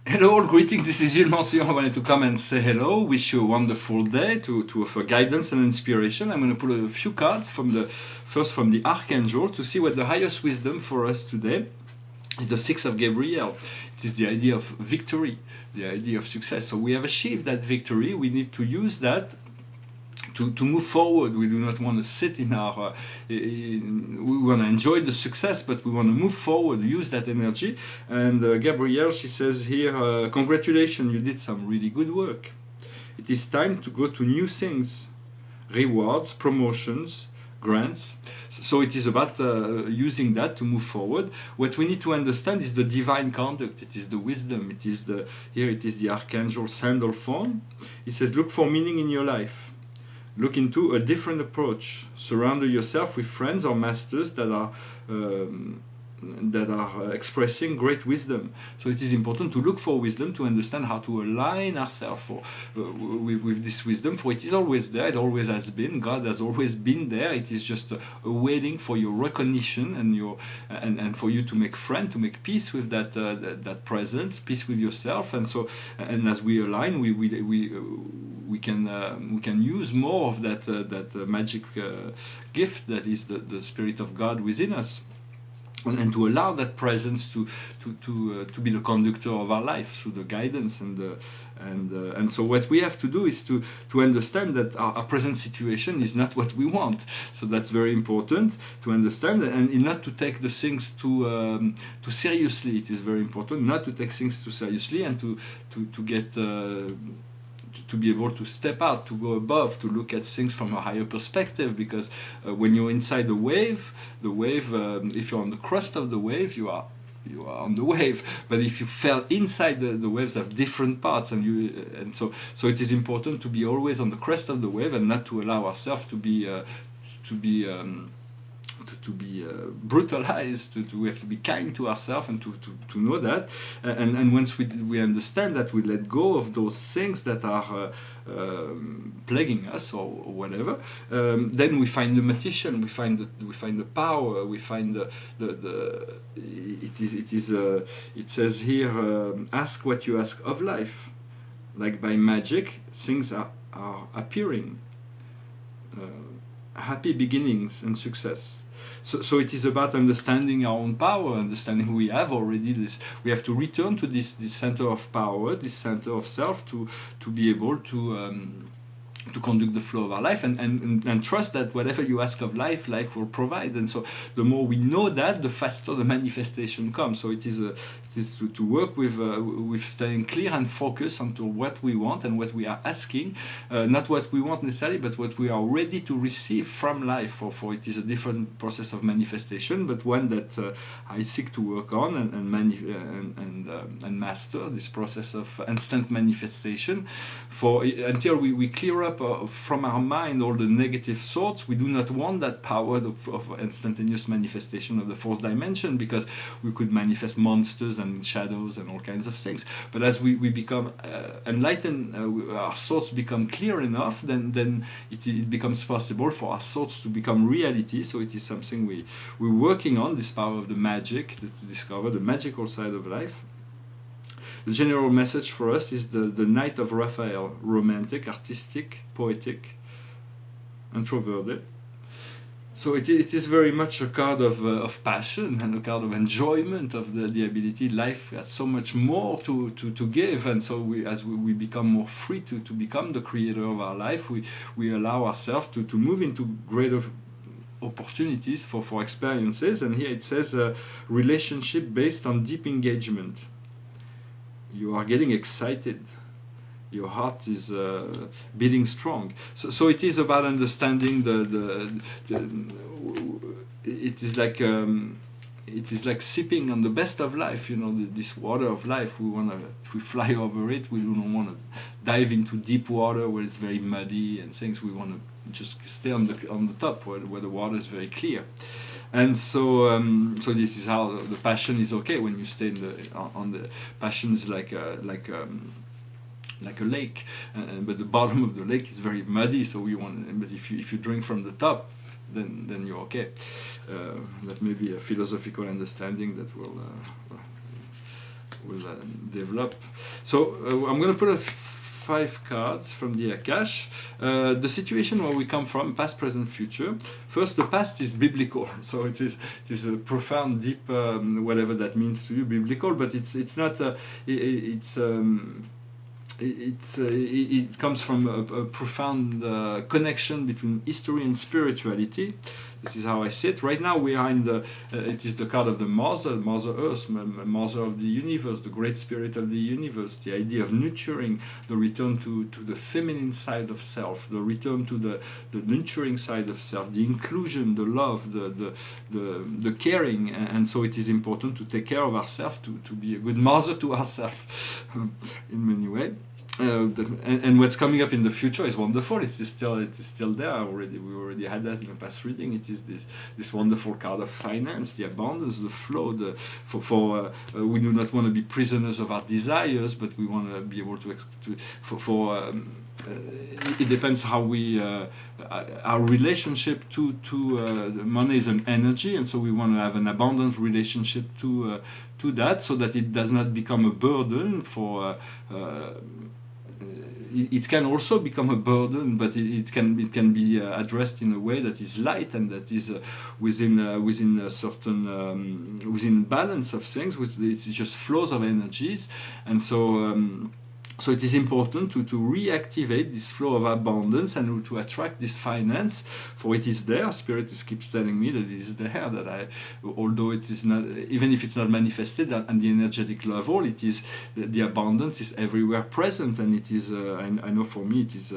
Hello, all, greetings. This is Gilles Mancion. I wanted to come and say hello, wish you a wonderful day, to offer guidance and inspiration. I'm going to pull a few cards from the Archangel to see what the highest wisdom for us today is. The Six of Gabriel. It is the idea of victory, the idea of success. So we have achieved that victory. We need to use that to move forward. We do not want to sit in our... we want to enjoy the success, but we want to move forward, use that energy. And Gabrielle, she says here, congratulations, you did some really good work. It is time to go to new things, rewards, promotions, grants. So it is about using that to move forward. What we need to understand is the divine conduct. It is the wisdom. Here it is the Archangel Sandalphon. It says, look for meaning in your life. Look into a different approach. Surround yourself with friends or masters that are expressing great wisdom. So it is important to look for wisdom, to understand how to align ourselves with this wisdom, for it is always there, it always has been. God has always been there. It is just waiting for your recognition and for you to make friend, to make peace with that presence, peace with yourself. And as we align, we can use more of that magic gift that is the Spirit of God within us. And to allow that presence to be the conductor of our life through the guidance and so what we have to do is to understand that our present situation is not what we want. So that's very important to understand, and not to take the things too seriously. It is very important not to take things too seriously and to get to be able to step out, to go above, to look at things from a higher perspective. Because when you're inside the wave, if you're on the crest of the wave, you are on the wave. But if you fell inside, the waves have different parts, and so it is important to be always on the crest of the wave and not to allow ourselves to be brutalized. We have to be kind to ourselves and to know that, and once we understand that, we let go of those things that are plaguing us or whatever. Then we find the magician, we find the power, we find it says here, ask what you ask of life, like by magic things are appearing, happy beginnings and success. So it is about understanding our own power, understanding we have already this. We have to return to this center of power, this center of self, to be able to conduct the flow of our life, and trust that whatever you ask of life, life will provide. And so the more we know that, the faster the manifestation comes. So it is to work with staying clear and focused onto what we want and what we are asking, not what we want necessarily, but what we are ready to receive from life. For it is a different process of manifestation, but one that I seek to work on and master this process of instant manifestation. Until we clear up from our mind all the negative thoughts, we do not want that power of instantaneous manifestation of the fourth dimension, because we could manifest monsters and shadows and all kinds of things. But as we become enlightened, our thoughts become clear enough, then it becomes possible for our thoughts to become reality. So it is something we're working on, this power of the magic, to discover the magical side of life. The general message for us is the Knight of Raphael, romantic, artistic, poetic, introverted. So it is very much a card of passion and a card of enjoyment of the ability. Life has so much more to give, and so as we become more free to become the creator of our life, we allow ourselves to move into greater opportunities for experiences. And here it says relationship based on deep engagement. You are getting excited. Your heart is beating strong. So it is about understanding it is like sipping on the best of life. This water of life. If we fly over it, we don't want to dive into deep water where it's very muddy and things. We want to just stay on the top where the water is very clear. And so this is how the passion is okay when you stay on the passion is like a lake, but the bottom of the lake is very muddy. So but if you drink from the top, then you're okay. That may be a philosophical understanding that will develop. So I'm going to put 5 cards from the Akash. The situation where we come from, past, present, future. First, the past is biblical, so it is a profound, deep, whatever that means to you, biblical. But it's not. It comes from a profound connection between history and spirituality. This is how I see it. Right now we are in the, it is the card of the Mother Earth, Mother of the universe, the great spirit of the universe, the idea of nurturing, the return to the feminine side of self, the return to the nurturing side of self, the inclusion, the love, the caring, and so it is important to take care of ourselves, to be a good mother to ourselves in many ways. And what's coming up in the future is wonderful. It is still there. We already had that in the past reading. It is this wonderful card of finance, the abundance, the flow. We do not want to be prisoners of our desires, but we want to be able to it depends how we our relationship to money is an energy, and so we want to have an abundant relationship to that, so that it does not become a burden for. It can also become a burden, but it can be addressed in a way that is light and that is within a certain within balance of things. It's just flows of energies, and so. So it is important to reactivate this flow of abundance and to attract this finance, for it is there. Spirit keeps telling me that it is there. That although it is not, even if it's not manifested at the energetic level, it is the abundance is everywhere present, and it is. I know for me it is.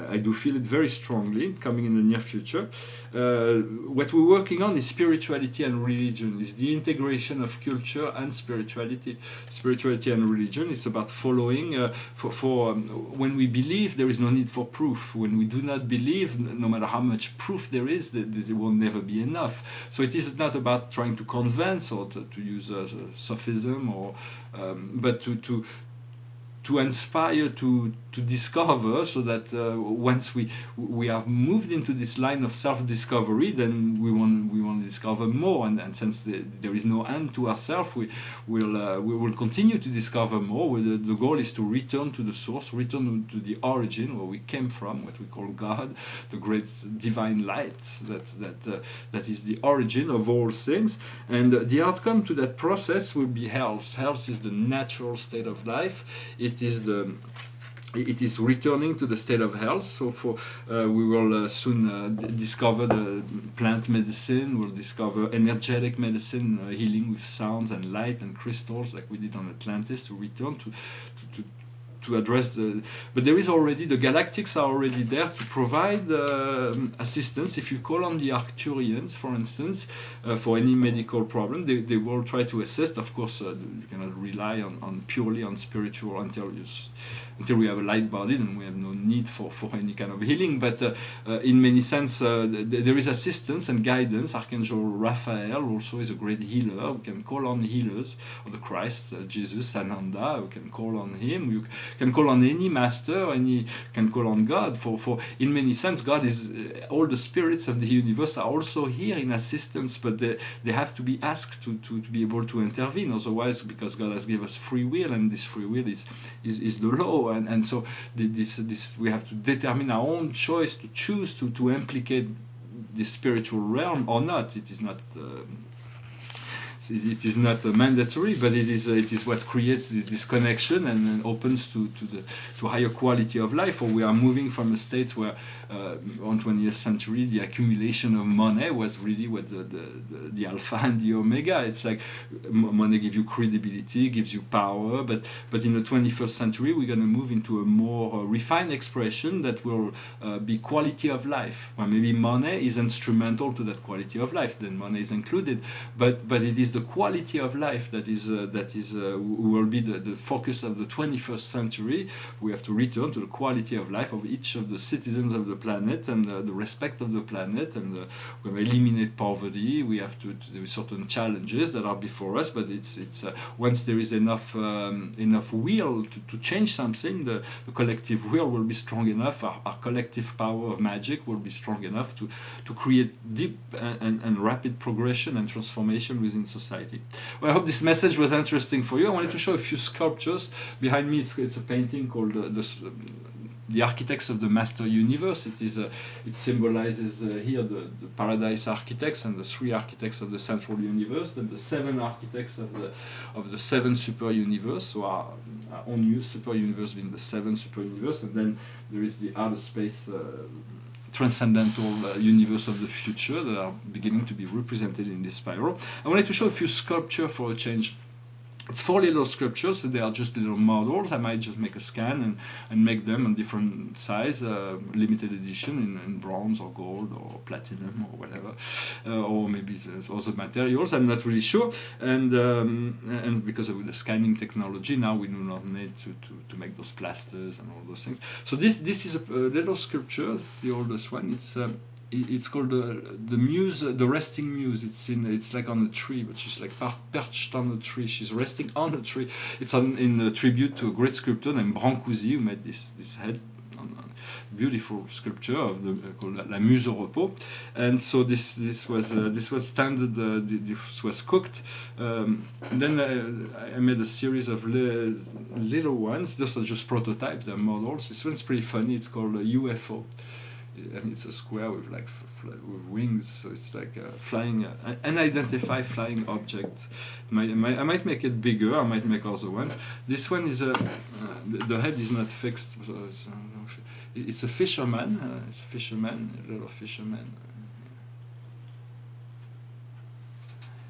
I do feel it very strongly coming in the near future. What we're working on is spirituality and religion. Is the integration of culture and spirituality. Spirituality and religion. It's about following. When we believe, there is no need for proof. When we do not believe, no matter how much proof there is, there will never be enough. So it is not about trying to convince or to use a sophism, or but to inspire, to discover, so that once we have moved into this line of self-discovery, then we want to discover more, and since there is no end to ourselves, we will continue to discover more. The goal is to return to the source, return to the origin, where we came from, what we call God, the great divine light that is the origin of all things, and the outcome to that process will be health. Health is the natural state of life. It is returning to the state of health. So we will soon discover the plant medicine. We'll discover energetic medicine, healing with sounds and light and crystals, like we did on Atlantis, to return to address but there is already, the galactics are already there to provide assistance. If you call on the Arcturians, for instance, for any medical problem, they will try to assist. Of course, you cannot rely purely on spiritual until we have a light body, then we have no need for any kind of healing. But in many sense, there is assistance and guidance. Archangel Raphael also is a great healer. We can call on healers, or the Christ, Jesus, Sananda. We can call on him. You can call on any master. Can call on God. For in many sense, God is all the spirits of the universe are also here in assistance, but they have to be asked to be able to intervene. Otherwise, because God has given us free will, and this free will is the law. And so this we have to determine our own choice to choose to implicate the spiritual realm or not. It is not mandatory, but it is what creates this connection and opens to higher quality of life. Or we are moving from a state where on 20th century the accumulation of money was really what the alpha and the omega. It's like money gives you credibility, gives you power, but in the 21st century we're going to move into a more refined expression that will be quality of life, where maybe money is instrumental to that quality of life, then money is included, but it is the quality of life that will be the focus of the 21st century. We have to return to the quality of life of each of the citizens of the planet, and the respect of the planet, and we're going to eliminate poverty. We have there are certain challenges that are before us, but it's once there is enough will to change something, the collective will be strong enough. Our collective power of magic will be strong enough to create deep and rapid progression and transformation within society. society. Well, I hope this message was interesting for you. I wanted to show a few sculptures. Behind me, it's a painting called the Architects of the Master Universe. It symbolizes here the Paradise Architects and the 3 architects of the Central Universe, then the 7 architects of the 7 super universe. So our own super universe being the 7 super universe, and then there is the outer space transcendental universe of the future that are beginning to be represented in this spiral. I wanted to show a few sculptures for a change. It's 4 little sculptures, so they are just little models. I might just make a scan and make them in different size, limited edition in bronze or gold or platinum or whatever, or maybe other materials. I'm not really sure. And because of the scanning technology, now we do not need to make those plasters and all those things. So this is a little sculpture, the oldest one. It's called the Muse, the Resting Muse. It's like on a tree, but she's like perched on a tree. She's resting on a tree. It's in a tribute to a great sculptor named Brancusi, who made this head, beautiful sculpture of called La Muse au Repos. And so this was standard. This was cooked. Then I made a series of little ones. Those are just prototypes. They're models. This one's pretty funny. It's called a UFO. And it's a square with with wings, so it's like flying, unidentified flying object. I might make it bigger. I might make other ones. This one is the head is not fixed. So it's a fisherman. It's a fisherman, a little fisherman.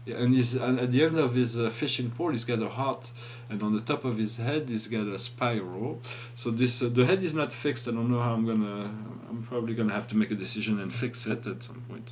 Yeah, and at the end of his fishing pole, he's got a heart, and on the top of his head, he's got a spiral. So the head is not fixed. I don't know how I'm probably gonna have to make a decision and fix it at some point.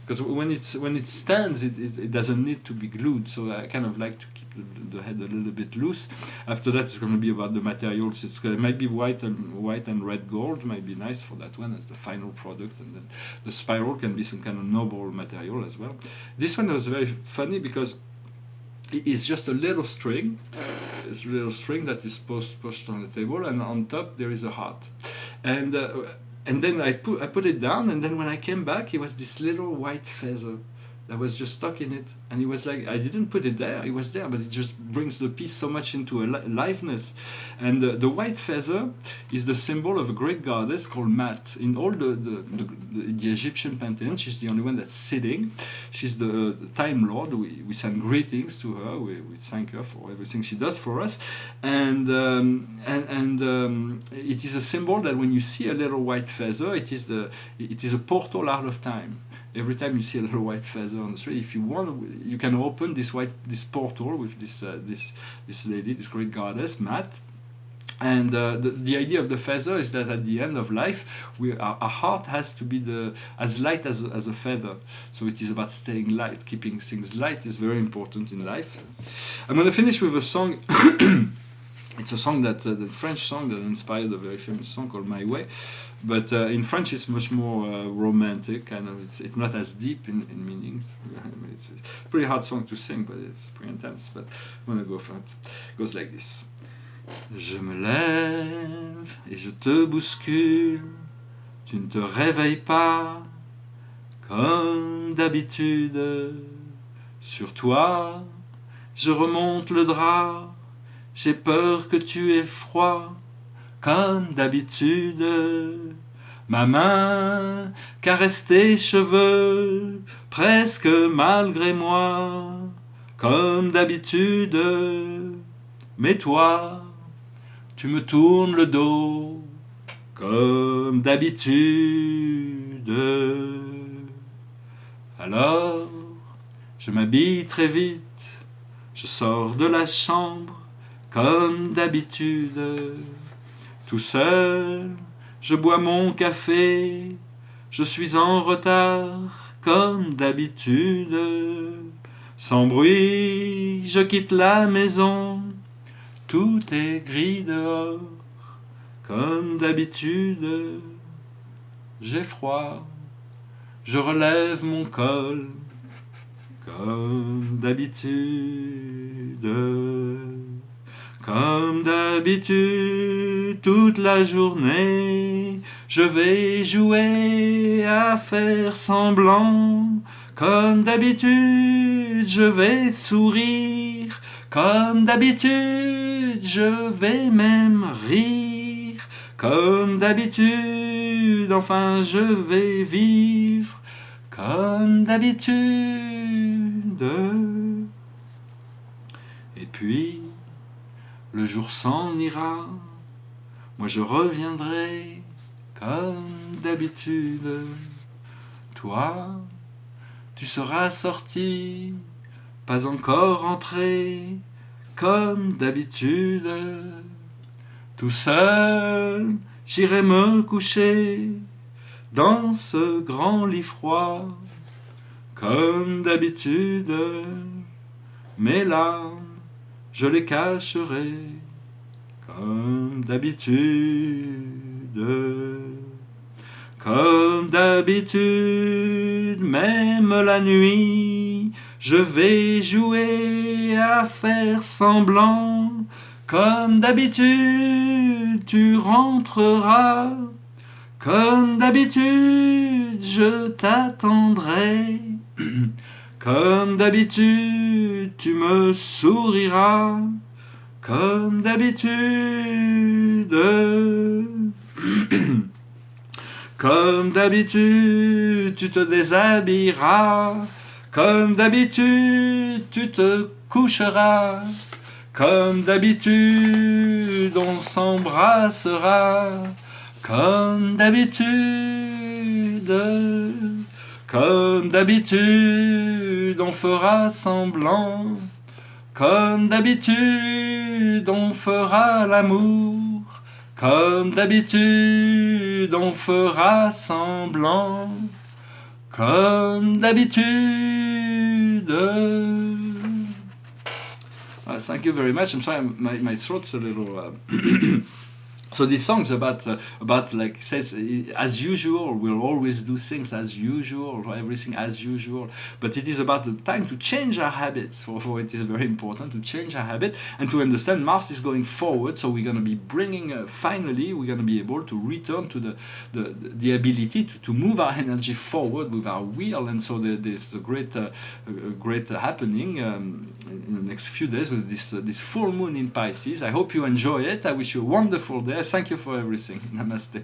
Because when it stands, it doesn't need to be glued. So I kind of like to keep the head a little bit loose. After that, it's going to be about the materials. It might be white and red gold. Might be nice for that one as the final product. And then the spiral can be some kind of noble material as well. This one was very funny because it's just a little string. It's a little string that is pushed on the table, and on top there is a heart. And then I put it down, and then when I came back, it was this little white feather that was just stuck in it. And it was like, I didn't put it there, it was there, but it just brings the piece so much into aliveness. And the white feather is the symbol of a great goddess called Mat. In all the Egyptian pantheon, she's the only one that's sitting. She's the Time Lord. We send greetings to her. We thank her for everything she does for us. And it is a symbol that when you see a little white feather, it is a portal out of time. Every time you see a little white feather on the street, if you want, you can open this portal with this lady, this great goddess, Mat. And the idea of the feather is that at the end of life, our heart has to be as light as a feather. So it is about staying light, keeping things light is very important in life. I'm going to finish with a song. It's a song the French song that inspired a very famous song called My Way. But in French, it's much more romantic, kind of. It's not as deep in meanings. It's a pretty hard song to sing, but it's pretty intense. But I'm gonna go for it. It goes like this. Je me lève et je te bouscule. Tu ne te réveilles pas comme d'habitude. Sur toi, je remonte le drap. J'ai peur que tu aies froid. Comme d'habitude, ma main caresse tes cheveux, presque malgré moi, comme d'habitude. Mais toi, tu me tournes le dos, comme d'habitude. Alors, je m'habille très vite, je sors de la chambre, comme d'habitude. Tout seul, je bois mon café, je suis en retard comme d'habitude. Sans bruit, je quitte la maison, tout est gris dehors comme d'habitude. J'ai froid, je relève mon col comme d'habitude. Comme d'habitude, toute la journée, je vais jouer à faire semblant. Comme d'habitude, d'habitude, je vais sourire. Comme d'habitude, je vais même rire. Comme d'habitude, enfin je vais vivre. Comme d'habitude. Et puis, le jour s'en ira. Moi je reviendrai comme d'habitude. Toi, tu seras sorti, pas encore entré, comme d'habitude. Tout seul, j'irai me coucher dans ce grand lit froid, comme d'habitude. Mes larmes, je les cacherai, comme d'habitude. Comme d'habitude, même la nuit, je vais jouer à faire semblant. Comme d'habitude, tu rentreras. Comme d'habitude, je t'attendrai. Comme d'habitude, tu me souriras. Comme d'habitude. Comme d'habitude, tu te déshabilleras. Comme d'habitude, tu te coucheras. Comme d'habitude, on s'embrassera. Comme d'habitude. Comme d'habitude, on fera semblant. Comme d'habitude, on fera l'amour. Comme d'habitude, on fera semblant. Comme d'habitude. Thank you very much. I'm sorry, my throat's a little... So this song's about like says as usual. We'll always do things as usual, everything as usual. But it is about the time to change our habits. For it is very important to change our habit and to understand Mars is going forward. So we're going to be bringing finally we're going to be able to return to the ability to move our energy forward with our wheel. And so there's a great happening in the next few days with this full moon in Pisces. I hope you enjoy it. I wish you a wonderful day. Thank you for everything. Namaste.